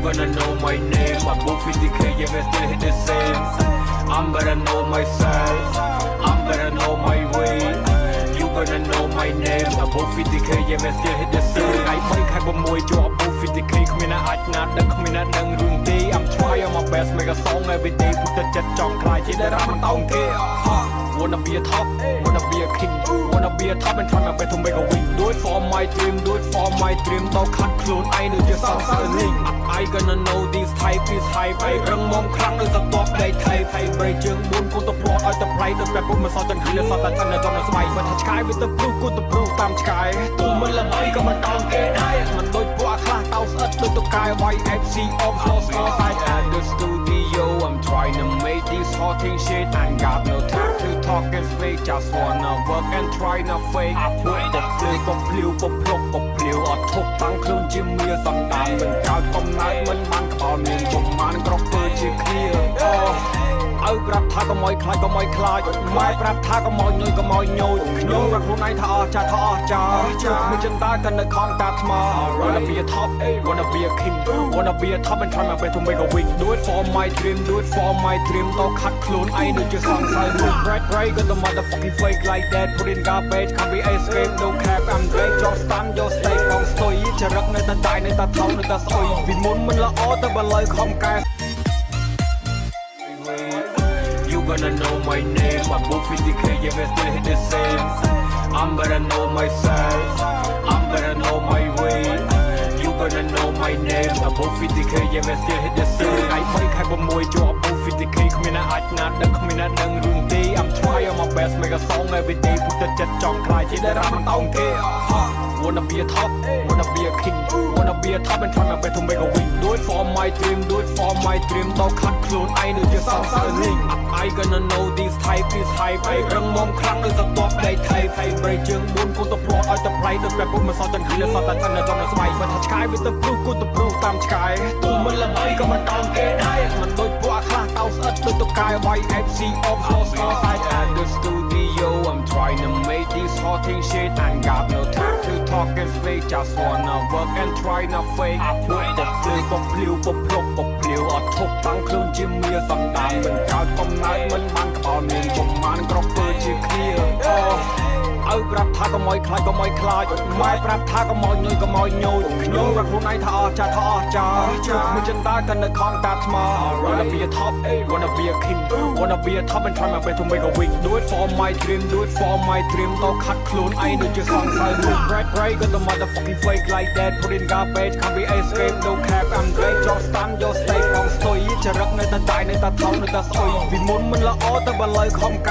gonna know my name. Above 50k, yeah, we still hit the same. I'm better know myself. I'm better know my way. You gonna know my name. Above 50k, yeah, we still hit the same. I fight I go more to above 50k. Come in, I not the come in, I don't room day. I'm trying my best, make a song every day. Put the jet jump, cry, she that I'm down here. Wanna be a top, wanna be a king. Wanna be a top and try my best to make a win. Do it for my dream, do it for my dream. Don't cut clone, I know just sounds sterling. I gonna know this type is hype. I bring mom crank is a top day type. I break young moon, go to plot out the pride of that woman, such a killer, such a ton of Jonas White. But touch sky with the blue, go to blue, time sky. To Milla Boy, come on down, get high. Man, do it for a class, house, up to the guy, YFC, off, lost, outside at the studio. I'm trying to make this hot thing shit. And got no time to talk and speak. Just wanna work and try to fake. I put the flip, pop blue, pop plop, pop blue. I took tank, clone, Jimmy, some time. When God come night, when man come on in, come man, crop, chick clear. Áo grab thác có môi khai có môi khai mai grab thác có môi nhồi nhungรักรู้ในท่าจ้ามีจนตากันในคลองตาทมา Wanna be a top wanna be a king wanna be a top and try my best to make a win do it for my dream do it for my dream ต้องคัดโคลนไอ้หนูจะสร้างสายลุก right got the motherfucking fake like that put in garbage can't be escape no cap I'm great your stand your stay ของสวยจะรักในตาใจในตาเท่าในตาสวยวิมุนมันละอ้อแต่บันเลยคอมแกYou gonna know my name. Above 50k, yeah, we still hit the same. I'm better know myself. I'm better know my way. You gonna know my name. Above 50k, yeah, we still hit the same. I fight I go more to above 50k. Come in, I not the come in, I don't room day. I'm trying my best, make a song every day. Put the jet jump, cry, she that I'm down here. Wanna be a top, wanna be a king. Wanna be a top and try my best to make a win. Do it for my dream, do it for my dream. Don't cut clone, I know just sounds sterling. I gonna know this type is hype. I bring mom crank is a top day type. I break young moon, go to plot out the pride of that woman, such a killer, such a ton of Jonas White. But touch sky with the blue, go to blue, time sky. To Milla Boy, come on down, get high. Man, do it for a class, house, up to the guy, YFC, off, lost, outside at the studio. I'm trying to make this hot thing shit. And got no time to talk and speak. Just wanna work and try to fake. I put the flip, pop blue, pop plop, pop blue. I took tank, clone, Jimmy, some time. When God come night, when man come on in, come man, crop, chick clear. Áo grab thác có môi khai mai grab thác có môi nhồi nhungรักรู้ในท่าจ้ามีจนตากันในคลองตาทมา Wanna be a top wanna be a king wanna be a top and try my best to make a win do it for my dream do it for my dream ต้องคัดโคลนไอ้หนูจะสร้างสายลุก right got the motherfucking fake like that put in garbage can't be escape no cap I'm great your stand your stay ของสวยจะรักในตาใจในตาเท่าในตาสวยวิมุนมันละอ้อแต่บันเลยคอมแก